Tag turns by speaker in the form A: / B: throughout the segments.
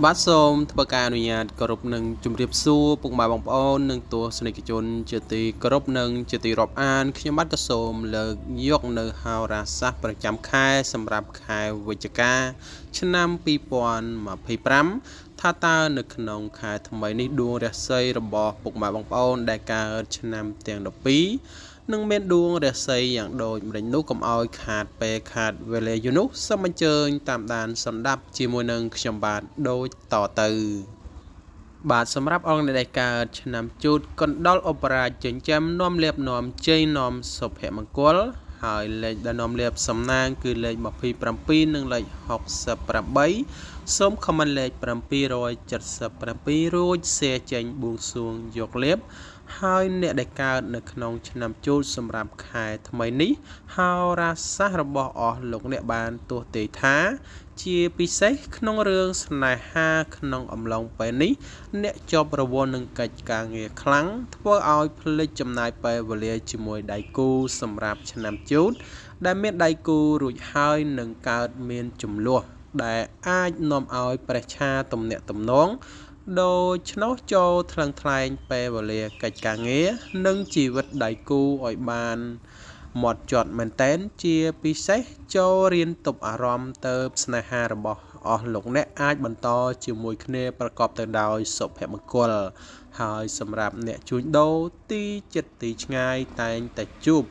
A: บัดส้มทบการอนุญาตกรบหนึ่งจุ่มเรียบสู้ปุกมาบองปอนหนึ่งตัวสนิทจนเจตีกรบหนึ่งเจตีรอบอ่านขยมัดกระสมเลิกยกเนื้อฮาวราซัประจำค่ายสำหรับค่ายวิจกาชนำปีปอนมาพิปรัมท่าตาหนึ่งขนมค่ายทำไมนิดวงเรศยระบอบปุกมาบองปอนได้การชนำเตียงดอกปีนึ่งเม็ดดวงเรศยอย่างโดยบรินุกกับเอาขาดไปขาดเวลยุนุสมันเจอตามด่านสันดับจีมวยหนึ่งขยมบาทโดยต่อตือบาทสำหรับองในการชนำจุดกอนดอลโอเปร่าจึงจำน้อมเลียบน้อมเจน้อมศพเหมังกลหายเลยดานอมเลียบสำนางคือเลยมาพีปรำปีหนึ่งเลย60 ปรำใบสมคอมันเลยปรำปี170 ปรำปีรูดเสียเจนบุงสวงยกเล็บหายเนี่ยได้การในขนมชนำจุดสำหรับขายทำไมนี้หาราซาระบออหลงเนี่ยบานตัวเตท้าเชียพิเศษขนมเรื่องสนาย5ขนมอมลงไปนี้เนี่ยจบระวนหนึ่งกิจการเงียครั้งทั่วเอาผลิตจำนายไปเวลียจิมวยไดกูสำหรับชนำจุดได้เม็ดไดกูรุ่ยหายหนึ่งการเมียนจุ่มลัวได้อาจนำเอาประชาตมเนี่ยตมน้องโดยชนโจทลังทลายไปเวลียกิจการเงียนึ่งชีวิตไดกูอ่อยบานหมดจอดมันเต้นเชียพิเศษโจเรียนตบอารมณ์เติบสนาหาระบอหลงเนอาจบรรทอจิมวยคเนประกอบแต่ดาวศพแห่งมกลหายสำหรับเนจุนโดตีจิตตีง่ายแต่จูบ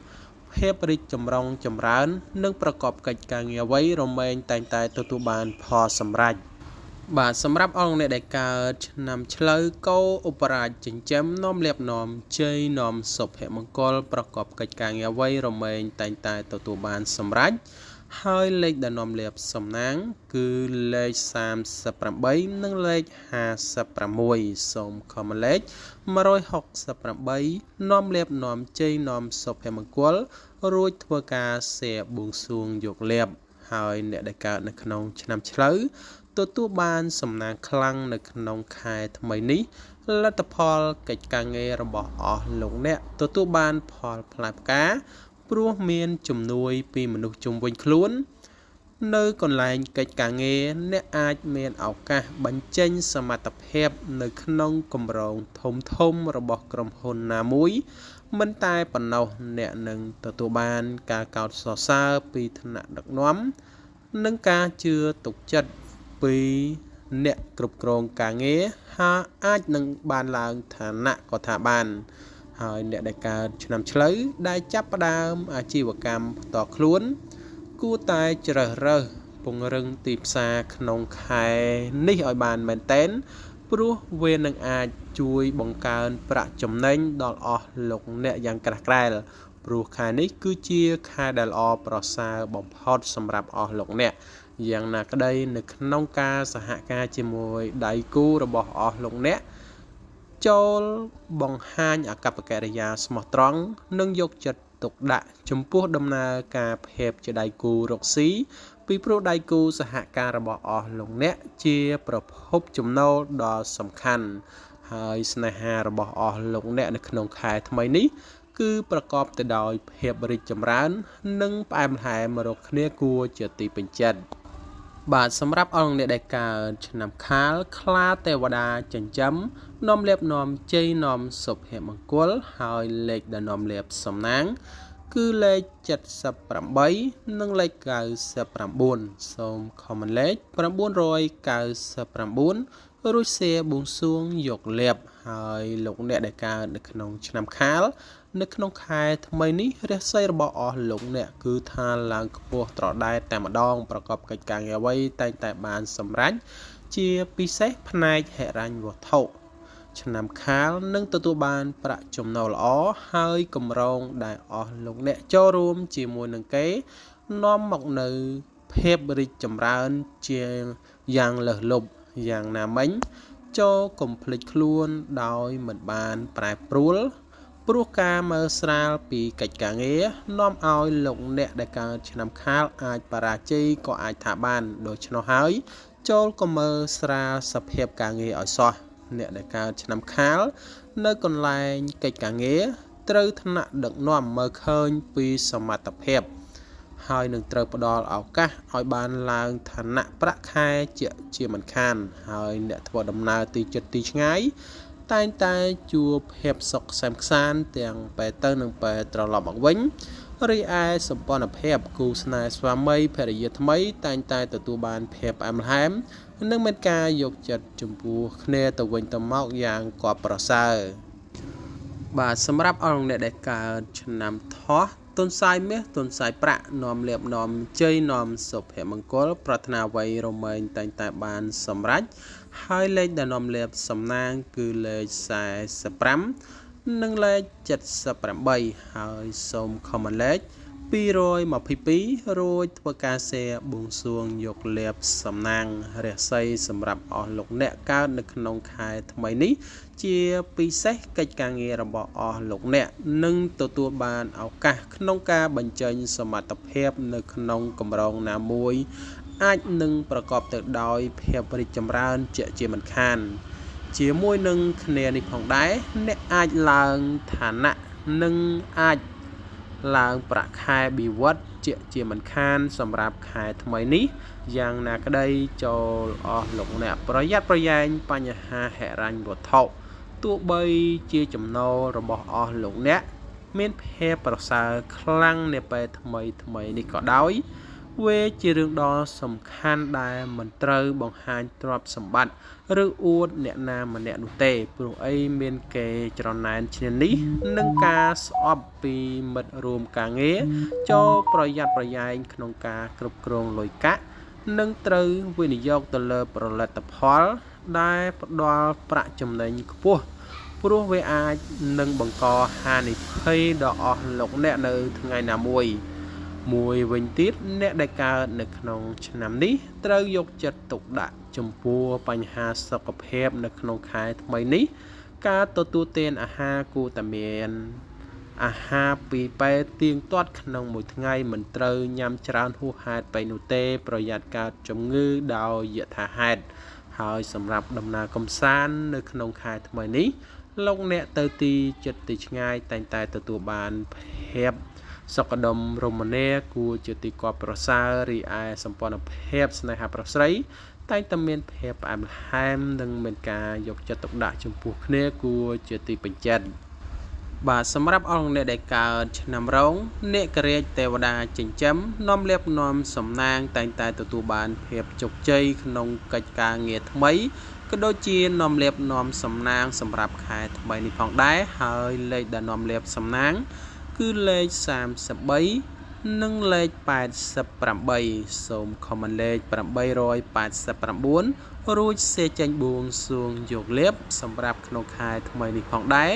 A: เฮปริจำรองจำร้านนึ่งประกอบกิจการเงียไว้โรแมนแต่ตัวบานพอสำรับบาทสำหรับองในได้การนำเฉลยโกอุปราชจิงเจมน้อมเลียบน้อมเจยน้อมศพเหมังกรประกอบกิจการเงาไว้โรแมนแต่ตัวบานสำรัจให้เลขดานอมเลียบสำนังคือเลข30 นั่งเลข53สมคอมเลข168น้อมเลียบน้อมเจยน้อมศพเหมังกรรูดทัวกาเสียบุงสวงยกเลียบให้เนได้การในขนมนำเฉลยตัวบานสำนักคลังในขนมคายทำไมนี้รัตพอลกิจการเงระบอหลงเนี่ยตัวบานพอลพลายกาปลัวเมียนจุ่มนุยปีมนุษย์จุ่มวิ่งคล้วนเนื้อก่อนลายกิจการเงเนี่ยอาจเมียนเอากะบรรเจงสมัติเพบในขนมกลมรองทมระบกรมหนนามุยมันตายปนเอาเนี่ยหนึ่งตัวบานกาเกาสอซาปีถนัดดักน้อมนึ่งกาเชื่อตกจัดปีเนี่ยกรุบกรองกางเงี้ยฮะอาจนังบานลางฐานะก็ถาบานหายเนี่ยได้การนำเฉลยได้จับประดามอาชีวกรรมต่อคล้วนกู้ตายเจริญเร่อปงรึงตีบซาขนมไข่นี่อ่อยบานเหมือนเต้นปลุกเวนังอาจช่วยบังการประจำเน้นดอลอหลงเนี่ยยังกระไกรปลุกไข่นี้คือเชียคาดอลอปรสาบ่มพอดสำหรับอหลงเนี่ยอย่างนักได้ในขนมกาสหกาจิมวยได้กู้ระบอหลงเนี่ยโจลบังฮันอากับกิริยาสมตรองนึ่งยกจัดตกดะจมพวกดำนาการเพบจะได้กูรกซีปีโปรได้กูสหการระบอหลงเนี่ยเจียประพบจุมโนดอสำคัญหายสนาหาระบอหลงเนี่ยในขนมขายทำไมนี้คือประกอบแต่โดยเพบบริจำร้านนึ่งปลายมันหายมรกเนียกูเจตีเป็นจัดบาทสำหรับองในได้การชนำค้าคลาเทวดาจันจำน้อมเล็บน้อมเจยน้อมศพเหมังกลหายเล็กดานอมเล็บสำนังคือเลข78นึ่งเลข94สมคอมันเลข999รุ่ยเสียบุงสวงยกเล็บหายหลงเนี่ยได้การในขนมชนำค้าในขนมคายทำไมนี้เรียกใส่ระบอหลงเนี่ยคือทานลางกบัวตรอได้แต่มาดองประกอบกิจการเอาไว้แต่บานสำรัจเจียปีเสพนายเหรันวัวเท่าชนำค้านึ่งตัวบานประจมนอลอ้อให้กำรองได้อหลงเนี่ยเจ้ารวมจีมวยหนึ่งเก๋น้อมหมกในเพบบริจำรานเจียอย่างเหลือลบอย่างนามังโจกลมพลิกคล้วนโดยเหมือนบานปลายปลุลปลุกกาเมอสราปีกิจการเงี้ยน้อมเอาหลงเนี่ยได้การชนำค้าอาจปราจีก็อาจถาบานโดยชนหายโจก็เมอสราสเพียบการเงี้ยอ่อยซอเนี่ยในการนำค้าในกลายกิจการเงี้ยตรึถนัดดักน้อมเมื่อคืนปีสมัติเพบ ហើយនឹងត្រូវផ្ដល់ឱកាសឲ្យបានឡើងឋានៈប្រាក់ខែជាមិនខានហើយអ្នកធ្វើដំណើរទីជិតទីឆ្ងាយតែងតែជួបភាពសុខសែនខ្សានទាំងពេលទៅនិងពេលត្រឡប់មកវិញរីឯសម្ព័ន្ធភាពគូស្នេហ៍ស្វាមីភរិយាថ្មីតែងតែទទួលបានភាពផ្អែមល្ហែមនិងមានការយកចិត្តចំពោះគ្នាទៅវិញទៅមកយ៉ាងគាប់ប្រសើរបាទសម្រាប់អរអ្នកដែលកើតឆ្នាំថោះទុនសាយមាសទុនសាយប្រាក់នាំលៀបនាំជ័យនាំសុភមង្គលប្រាថ្នាអ្វីរមែងតែងតែបានសម្រេចហើយលេខដែលនាំលៀបសំណាងគឺលេខ45និងលេខ78ហើយសូមខមមិនលេខ222រួចធ្វើការសេបួងសួងយកលៀបសំណាងរាសីសម្រាប់អស់លោកអ្នកកើតនៅក្នុងខែថ្មីនេះជាពិសេសកិច្ចការងាររបស់អស់លោកអ្នកនឹងទទួលបានឱកាសក្នុងការបញ្ចេញសមត្ថភាពនៅក្នុងកម្រងណាមួយអាចនឹងប្រកបទៅដោយភាពរីកចម្រើនជាមិនខានជាមួយនឹងគ្នានេះផងដែរអ្នកអាចឡើងឋានៈនិងអាចឡើងប្រាក់ខែបៀវត្សជាមិនខានសម្រាប់ខែថ្មីនេះយ៉ាងណាក្តីចូលអស់លោកអ្នកប្រយ័ត្នប្រយែងបញ្ហាហិរញ្ញវត្ថុទោះបីជាចំណូលរបស់អស់លោកអ្នកមានភាពប្រសើរខ្លាំងនាពេលថ្មីនេះក៏ដោយវាជារឿងដ៏សំខាន់ដែលមិនត្រូវបង្ហាញទ្រព្យសម្បត្តិឬអួតអ្នកណាម្នាក់នោះទេព្រោះអីមានគេច្រណែនឈ្នានីសនឹងការស្អប់ពីមិត្តរួមការងារចូលប្រយ័ត្នប្រយែងក្នុងការគ្រប់គ្រងលុយកាក់និងត្រូវវិនិយោគទៅលើផលិតផលដែលផ្ដល់ប្រាក់ចំណេញខ្ពស់ព្រោះវាអាចនឹងបង្កហានិភ័យដល់អស់លោកអ្នកនៅថ្ងៃណាមួយវិញទៀតអ្នកដែលកើតនៅក្នុងឆ្នាំនេះត្រូវយកចិត្តទុកដាក់ចំពោះបញ្ហាសុខភាពនៅក្នុងខែថ្មីនេះការទទួលទានអាហារគួរតែមានអាហារពីពេលទៀងទាត់ក្នុងមួយថ្ងៃមិនត្រូវញ៉ាំច្រើនហួសហេតុពេកនោះទេប្រយ័ត្នកើតជំងឺដោយយថាហេតុហើយសម្រាប់ដំណើរកម្សាន្តនៅក្នុងខែថ្មីនេះលោកអ្នកទៅទីជិតទីឆ្ងាយតែងតែទទួលបានភាពសុខដុមរមនាគួរជាទីគាប់ប្រសើររីឯសម្ព័ន្ធភាពស្នេហាប្រុសស្រីតែងតែមានភាពផ្អែមល្ហែមនិងមានការយកចិត្តទុកដាក់ចំពោះគ្នាគួរជាទីពេញចិត្តបាទសម្រាប់អង្គអ្នកដែលកើតឆ្នាំរោងនាគរាជទេវតាចិញ្ចឹមនាំលៀបនាំសំណាងតែងតែទទួលបានភាពជោគជ័យក្នុងកិច្ចការងារថ្មីក៏ដូចជានាំលៀបនាំសំណាងសម្រាប់ខែថ្មីនេះផងដែរហើយលេខដែលនាំលៀបសំណាងគឺលេខ33និងលេខ88សូមខមមិនលេខ889រួចសេចេញបួងសួងយកលៀបសម្រាប់ក្នុងខែថ្មីនេះផងដែរ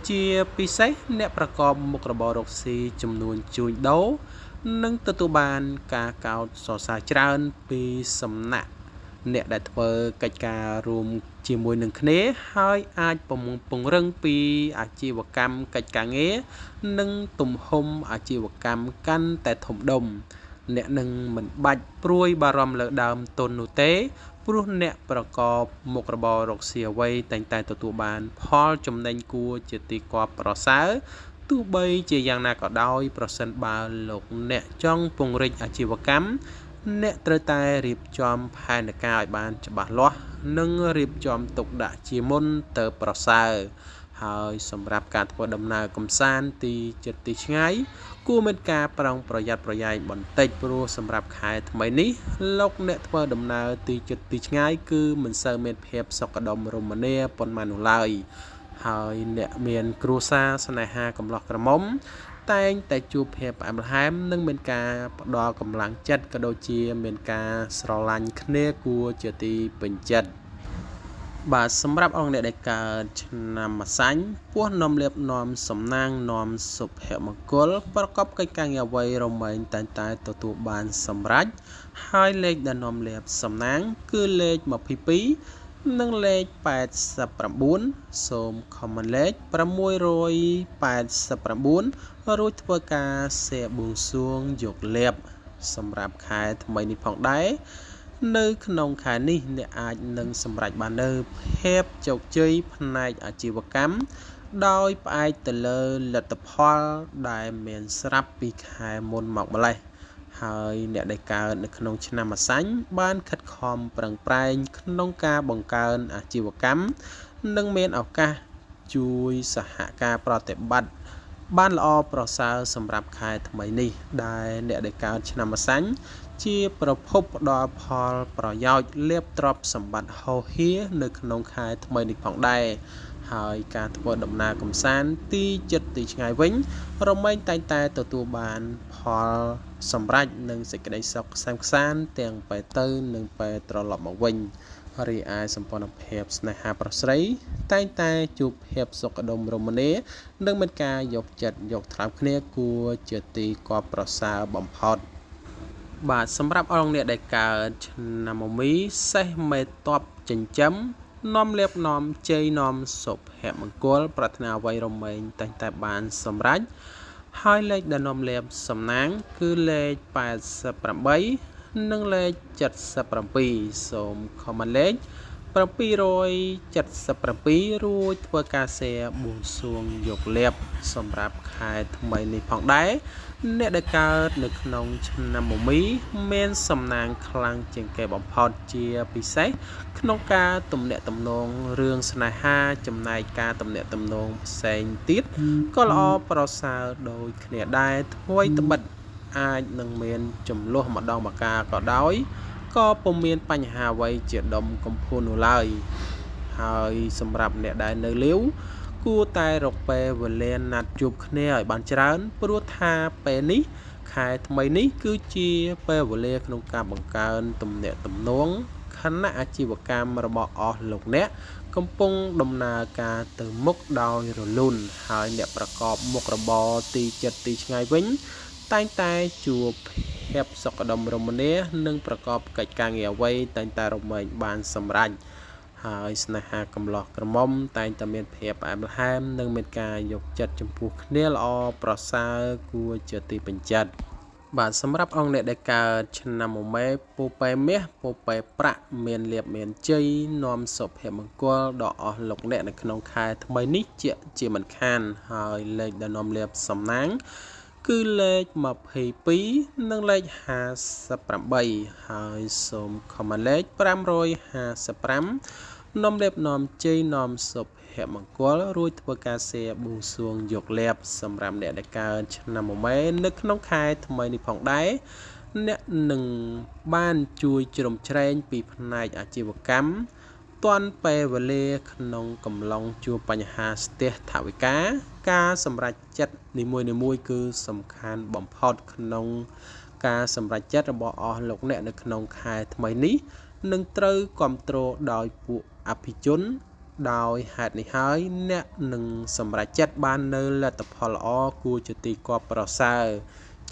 A: ជាពិសេសអ្នកប្រកបមុខរបររកស៊ីចំនួនជួញដូរនឹងទទួលបានការកោតសរសើរច្រើនពីសំណាក់អ្នកដែលធ្វើកិច្ចការរួមជាមួយនឹងគ្នាហើយអាចពង្រឹងពីអាជីវកម្មកិច្ចការងារនិងទំហំអាជីវកម្មកាន់តែធំដុំអ្នកនឹងមិនបាច់ព្រួយបារម្ភលើដើមទុននោះទេព្រោះអ្នកប្រកបមុខរបររកស៊ីអ្វីតែងតែទទួលបានផលចំណេញគួរជាទីគាប់ប្រសើរទោះបីជាយ៉ាងណាក៏ដោយប្រសិនបើលោកអ្នកចង់ពង្រីកអាជីវកម្មអ្នកត្រូវតែរៀបចំផែនការឲ្យបានច្បាស់លាស់និងរៀបចំទុកដាក់ជាមុនទៅប្រសើរហើយសម្រាប់ការធ្វើដំណើរកម្សាន្តទីជិតទីឆ្ងាយគួរមានការប្រុងប្រយ័ត្នប្រយែងបន្តិចព្រោះសម្រាប់ខែថ្មីនេះលោកអ្នកធ្វើដំណើរទីជិតទីឆ្ងាយគឺមិនសូវមានភាពសុខដុមរមនាប៉ុន្មាននោះឡើយហើយអ្នកមានគ្រួសារស្នេហាកំឡោះក្រមុំតែងតែជួបភាពផ្អែមល្ហែមនិងមានការផ្ដល់កម្លាំងចិត្តក៏ដូចជាមានការស្រឡាញ់គ្នាគួរជាទីពេញចិត្តបាទសម្រាប់អង្គអ្នកដែលកើតឆ្នាំម្សាញ់ពោះនាំលៀបនាំសំណាងនាំសុភមង្គលប្រកបកិច្ចការងារអ្វីរមែងតែងតែទទួលបានសម្រេចហើយលេខដែលនាំលៀបសំណាងគឺលេខ22និងលេខ89សូមខមមិនលេខ689រួចធ្វើការសេបួងសួងយកលៀបសម្រាប់ខែថ្មីនេះផងដែរនៅក្នុងខែនេះអ្នកអាចនឹងសម្រេចបាននូវភាពជោគជ័យផ្នែកអាជីវកម្មដោយផ្អែកទៅលើលទ្ធផលដែលមានស្រាប់ពីខែមុនមកម្លេះ ហើយអ្នកដែលកើតនៅក្នុងឆ្នាំអាសាញ់បានខិតខំប្រឹងប្រែងក្នុងការបង្កើនអាជីវកម្មនិងមានឱកាសជួយសហការប្រតិបត្តិបានល្អប្រសើរសម្រាប់ខែថ្មីនេះដែលអ្នកដែលកើតឆ្នាំអាសាញ់ជាប្រភពផ្ដល់ផលប្រយោជន៍លាភទ្រព្យសម្បត្តិហូរហៀនៅក្នុងខែថ្មីនេះផងដែរហើយការធ្វើដំណើរកម្សាន្តទីជិតទីឆ្ងាយវិញរមែងតែងតែទទួលបានផលសម្រេចនិងសេចក្តីសុខខ្សាន្តទាំងពេលទៅនិងពេលត្រឡប់មកវិញរីឯសម្ព័ន្ធភាពស្នេហាប្រុសស្រីតែងតែជួបភាពសុខដុមរមនានិងមានការយកចិត្តយកថ្លើមគ្នាគួរជាទីគាប់ប្រសើរបំផុតបាទសម្រាប់អង្គអ្នកដែលកើតឆ្នាំមមីសេះមេតបចិញ្ចឹមនាំលៀបនាំជ័យនាំសុភមង្គលប្រាថ្នាអ្វីរមែងតែងតែបានសម្រេចហើយលេខដែលនាំលៀបសំណាងគឺលេខ88និងលេខ77សូមខមមិនលេខ777រួចធ្វើការសែបួងសួងយកលៀបសម្រាប់ខែថ្មីនេះផងដែរអ្នកដែលកើតនៅក្នុងឆ្នាំមមីមានសំណាងខ្លាំងជាងគេបំផុតជាពិសេសក្នុងការទំនាក់ទំនងរឿងស្នេហាចំណែកការទំនាក់ទំនងផ្សេងទៀតក៏ល្អប្រសើរដូចគ្នាដែរថ្មីត្បិតអាចនឹងមានចំនួនម្ដងម្កាលក៏ដោយក៏ពុំមានបញ្ហាអ្វីជាដុំកំភួននោះឡើយហើយសម្រាប់អ្នកដែលនៅលាវគួរតែរកពេលវេលាណាត់ជួបគ្នាឲ្យបានច្រើនព្រោះថាពេលនេះខែថ្មីនេះគឺជាពេលវេលាក្នុងការបង្កើនទំនាក់ទំនងខណៈអាជីវកម្មរបស់អស់លោកអ្នកកំពុងដំណើរការទៅមុខដោយរលូនហើយអ្នកប្រកបមុខរបរទីជិតទីឆ្ងាយវិញតែងតែជួបភាពសុខដុមរមនានិងប្រកបកិច្ចការងារអ្វីតែងតែរមែងបានសម្រេចហើយស្នេហាកំឡោះក្រមុំតែងតែមានភាពផ្អែមល្ហែមនិងមានការយកចិត្តចំពោះគ្នាល្អប្រសើរគួរជាទីពេញចិត្តបាទសម្រាប់អង្គអ្នកដែលកើតឆ្នាំមមែពូប៉ែមាសពូប៉ែប្រាក់មានលៀបមានជ័យនាំសុភមង្គលដល់អស់លោកអ្នកនៅក្នុងខែថ្មីនេះជាមិនខានហើយលេខដែលនាំលៀបសំណាងគឺលេខ22និងលេខ58ហើយសូមខមមិនលេខ555នាំលៀបនាំជ័យនាំសុភមង្គលរួចធ្វើការសែបួងសួងយកលៀបសម្រាប់អ្នកដែលកើតឆ្នាំមមែនៅក្នុងខែថ្មីនេះផងដែរអ្នកនឹងបានជួយជ្រោមជ្រែងពីផ្នែកអាជីវកម្មទាន់ពេលវេលាក្នុងកំឡុងជួបបញ្ហាស្ទះថវិកាការសម្រេចចិត្តនីមួយៗគឺសំខាន់បំផុតក្នុងការសម្រេចចិត្តរបស់អស់លោកអ្នកនៅក្នុងខែថ្មីនេះនឹងត្រូវគ្រប់គ្រងដោយពួកអភិជនដោយហេតុនេះហើយអ្នកនឹងសម្រេចចិត្តបាននៅលទ្ធផលល្អគួរជាទីគាប់ប្រសើរ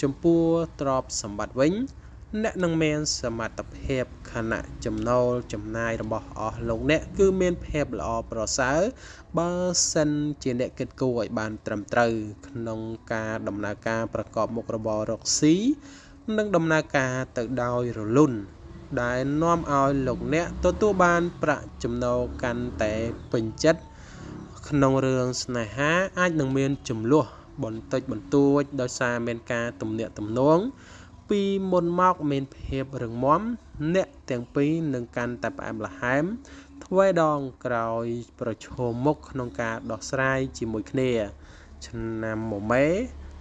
A: ចំពោះទ្រព្យសម្បត្តិវិញអ្នកនឹងមានសមត្ថភាពខណៈចំណូលចំណាយរបស់អស់លោកអ្នកគឺមានភាពល្អប្រសើរបើសិនជាអ្នកគិតគូរឲ្យបានត្រឹមត្រូវក្នុងការដំណើរការប្រកបមុខរបររកស៊ីនិងដំណើរការទៅដោយរលូនដែលនាំឲ្យលោកអ្នកទទួលបានប្រាក់ចំណូលកាន់តែពេញចិត្តក្នុងរឿងស្នេហាអាចនឹងមានចំនួនបន្តិចបន្តួចដោយសារមានការទំនាក់ទំនងពីមុនមកមានភាពរឹងមាំអ្នកទាំងពីរនឹងកាន់តែផ្អែមល្ហែមទ្វេដងក្រោយប្រឈមមុខក្នុងការដោះស្រាយជាមួយគ្នាឆ្នាំមមែ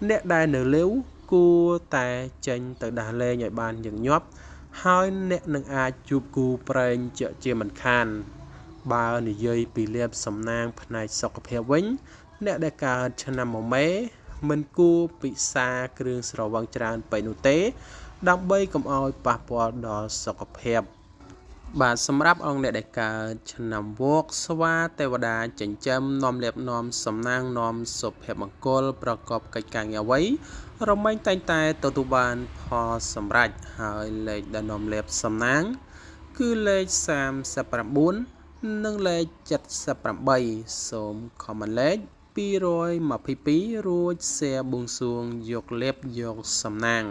A: អ្នកដែលនៅលាវគួរតែចេញទៅដាស់លេងឲ្យបានញឹកញាប់ហើយអ្នកនឹងអាចជួបគូប្រេងជាមិនខានបើនិយាយពីលៀបសំណាងផ្នែកសុខភាពវិញអ្នកដែលកើតឆ្នាំមមែមិនគួរពិសាគ្រឿងស្រវឹងច្រើនពេកនោះទេដើម្បីកុំឲ្យប៉ះពាល់ដល់សុខភាពបាទសម្រាប់អង្គអ្នកដែលកើតឆ្នាំវោកស្វាទេវតាចិញ្ចឹមនាំលៀបនាំសំណាងនាំសុភមង្គលប្រកបកិច្ចការងារអ្វីរមែងតែងតែទទួលបានផលសម្រេចហើយលេខដែលនាំលៀបសំណាងគឺលេខ39និងលេខ78សូមខមមិនលេខ222រួចសែបួងសួងយកលៀបយកសំណាង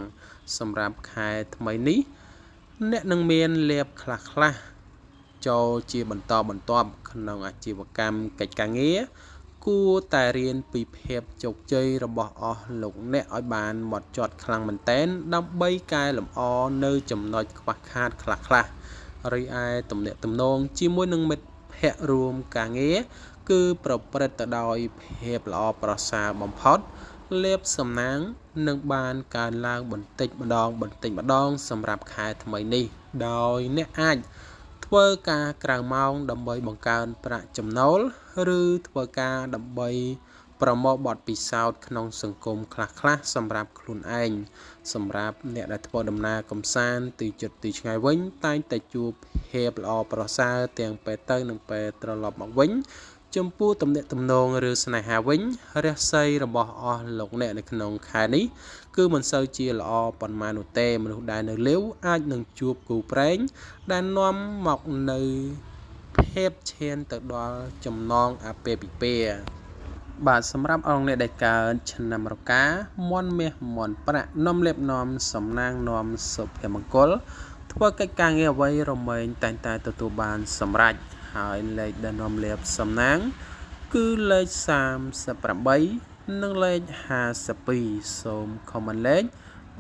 A: សម្រាប់ខែថ្មីនេះអ្នកនឹងមានលៀបខ្លះចូលជាបន្តបន្ទាប់ក្នុងអាជីវកម្មកិច្ចការងារ គួរតែរៀនពីភាពជោគជ័យរបស់អស់លោកអ្នកឲ្យបានហ្មត់ចត់ខ្លាំងមែនទែនដើម្បីកែលម្អនៅចំណុចខ្វះខាតខ្លះរីឯទំនាក់ទំនងជាមួយនឹងមិត្តភ័ក្តិរួមការងារគឺប្រព្រឹត្តទៅដោយភាពល្អប្រសើរបំផុតលាភសំណាងនឹងបានកើនឡើងបន្តិចម្ដងសម្រាប់ខែថ្មីនេះដោយអ្នកអាចធ្វើការក្រៅម៉ោងដើម្បីបង្កើនប្រាក់ចំណូលឬធ្វើការដើម្បីប្រមូលបទពិសោធន៍ក្នុងសង្គមខ្លះសម្រាប់ខ្លួនឯងសម្រាប់អ្នកដែលធ្វើដំណើរកម្សាន្តទីជិតទីឆ្ងាយវិញតែងតែជួបភាពល្អប្រសើរទាំងពេលទៅនិងពេលត្រឡប់មកវិញចំពោះទំនាក់ទំនងឬស្នេហាវិញរាសីរបស់អស់លោកអ្នកនៅក្នុងខែនេះគឺមិនសូវជាល្អប៉ុន្មាននោះទេមនុស្សដែលនៅលាវអាចនឹងជួបគូព្រេងដែលនាំមកនៅភាពឈានទៅដល់ចំណងអាពាហ៍ពិពាហ៍បាទសម្រាប់អង្គអ្នកដែលកើតឆ្នាំរកាមន់មាសមន់ប្រាក់នាំលៀបនាំសំណាងនាំសុភមង្គលធ្វើកិច្ចការងារអ្វីរមែងតែងតែទទួលបានសម្រេចហើយលេខដែលនាំលៀបសំណាងគឺលេខ38និងលេខ52សូមខមមិនលេខ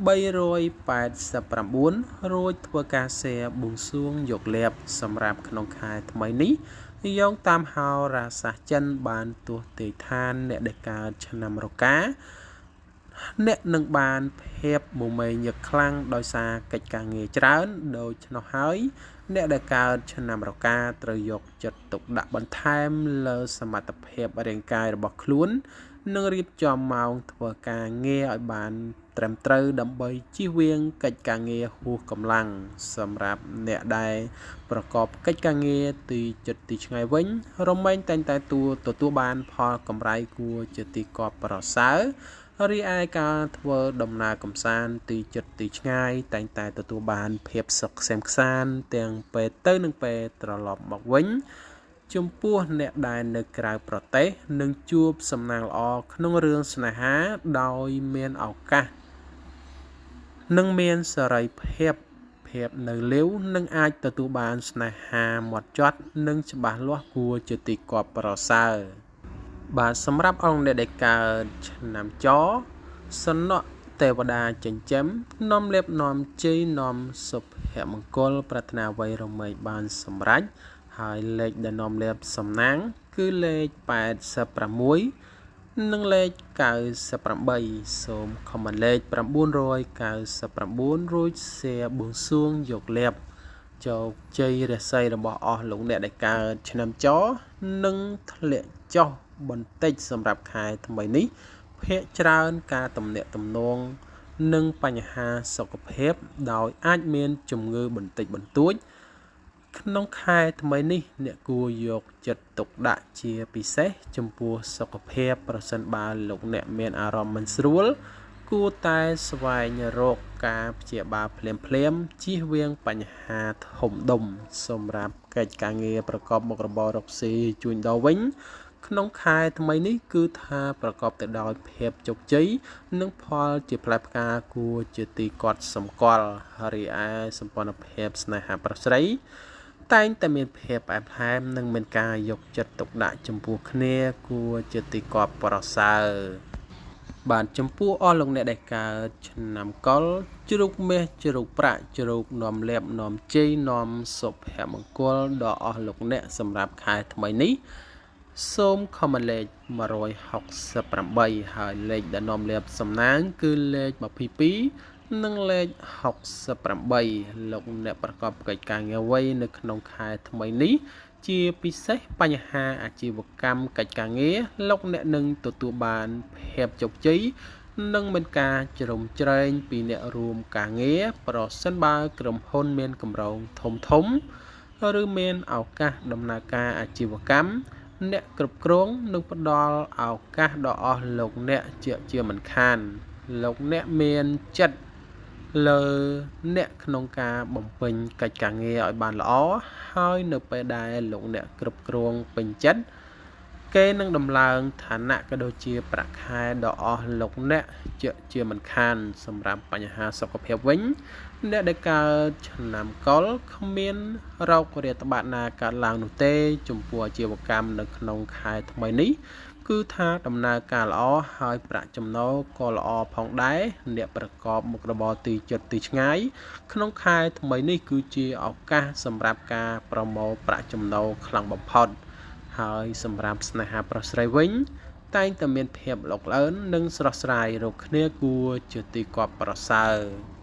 A: 389រួចធ្វើការសែបួងសួងយកលៀបសម្រាប់ក្នុងខែថ្មីនេះយោងតាមហោរាសាស្ត្រចិនបានទស្សន៍ទីឋានអ្នកដែលកើតឆ្នាំរកាអ្នកនឹងបានភាពមមាញឹកខ្លាំងដោយសារកិច្ចការងារច្រើនដូច្នោះហើយអ្នកដែលកើតឆ្នាំរកាត្រូវយកចិត្តទុកដាក់បន្ថែមលើសមត្ថភាពរាងកាយរបស់ខ្លួននិងរៀបចំម៉ោងធ្វើការងារឲ្យបានត្រឹមត្រូវដើម្បីជៀសវាងកិច្ចការងារហួសកម្លាំងសម្រាប់អ្នកដែលប្រកបកិច្ចការងារទីជិតទីឆ្ងាយវិញរមែងតែងតែទទួលបានផលកម្រៃគួរជាទីគាប់ប្រសើររីឯការធ្វើដំណើរកម្សាន្តទីជិតទីឆ្ងាយតែងតែទទួលបានភាពសុខក្សេមក្សាន្តទាំងពេលទៅនិងពេលត្រឡប់មកវិញចំពោះអ្នកដែលនៅក្រៅប្រទេសនឹងជួបសំណាងល្អក្នុងរឿងស្នេហាដោយមានឱកាសនិងមានសេរីភាពនៅលាវនឹងអាចទទួលបានស្នេហាហ្មត់ចត់និងច្បាស់លាស់គួរជាទីគាប់ប្រសើរបាទសម្រាប់អង្គអ្នកដែលកើតឆ្នាំចសំណក់ទេវតាចិញ្ចឹមនាំលៀបនាំជ័យនាំសុភមង្គលប្រាថ្នាអ្វីរមែងបានសម្រេចហើយលេខដែលនាំលៀបសំណាងគឺលេខ86និងលេខ98សូមខមមិនលេខ999រួចសែបួងសួងយកលៀបជោគជ័យរាសីរបស់អស់លោកអ្នកដែលកើតឆ្នាំចនឹងធ្លាក់ចុះបន្តិចសម្រាប់ខែថ្មីនេះភាគច្រើនការទំនាក់ទំនងនិងបញ្ហាសុខភាពដោយអាចមានជំងឺបន្តិចបន្តួចក្នុងខែថ្មីនេះអ្នកគួរយកចិត្តទុកដាក់ជាពិសេសចំពោះសុខភាពប្រសិនបើលោកអ្នកមានអារម្មណ៍មិនស្រួលគួរតែស្វែងរកការព្យាបាលភ្លាមជៀសវាងបញ្ហាធំដុំសម្រាប់កិច្ចការងារប្រកបមុខរបររកស៊ីជួញដូរវិញក្នុងខែថ្មីនេះគឺថាប្រកបទៅដោយភាពជោគជ័យនិងផលជាផ្លែផ្កាគួរជាទីកត់សម្គាល់រីឯសម្ព័ន្ធភាពស្នេហាប្រុសស្រីតែងតែមានភាពផ្អែមល្ហែមនិងមានការយកចិត្តទុកដាក់ចំពោះគ្នាគួរជាទីគាប់ប្រសើរបាទចំពោះអស់លោកអ្នកដែលកើតឆ្នាំកុរជ្រូកមាសជ្រូកប្រាក់ជ្រូកនាំលៀបនាំជ័យនាំសុភមង្គលដល់អស់លោកអ្នកសម្រាប់ខែថ្មីនេះសូមខមមិនលេខ168ហើយលេខដែលនាំលៀបសំណាងគឺលេខ22និងលេខ68លោកអ្នកប្រកបកិច្ចការងារអ្វីនៅក្នុងខែថ្មីនេះជាពិសេសបញ្ហាអាជីវកម្មកិច្ចការងារលោកអ្នកនឹងទទួលបានភាពជោគជ័យនិងមានការជ្រោមជ្រែងពីអ្នករួមការងារប្រសិនបើក្រុមហ៊ុនមានគម្រោងធំឬមានឱកាសដំណើរការអាជីវកម្មអ្នកគ្រប់គ្រងនឹងផ្ដល់ឱកាសដល់អស់លោកអ្នកជាមិនខានលោកអ្នកមានចិត្តលើអ្នកក្នុងការបំពេញកិច្ចការងារឲ្យបានល្អហើយនៅពេលដែលលោកអ្នកគ្រប់គ្រងពេញចិត្តគេនឹងដំឡើងឋានៈក៏ដូចជាប្រាក់ខែដល់អស់លោកអ្នកជាមិនខានសម្រាប់បញ្ហាសុខភាពវិញអ្នកដែលកើតឆ្នាំកុរគ្មានរោគរាតត្បាតណាកើតឡើងនោះទេចំពោះអាជីវកម្មនៅក្នុងខែថ្មីនេះ គឺថាដំណើរការល្អហើយប្រាក់ចំណូលក៏ល្អផងដែរអ្នកប្រកបមុខរបរទីចិត្តទីឆ្ងាយក្នុងខែថ្មីនេះគឺជាឱកាសសម្រាប់ការប្រមូលប្រាក់ចំណូលខ្លាំងបំផុតហើយសម្រាប់ស្នេហាប្រុសស្រីវិញតែងតែមានភាពលោកលឿននិងស្រស់ស្រាយរកគ្នាគួរជាទីគាប់ប្រសើរ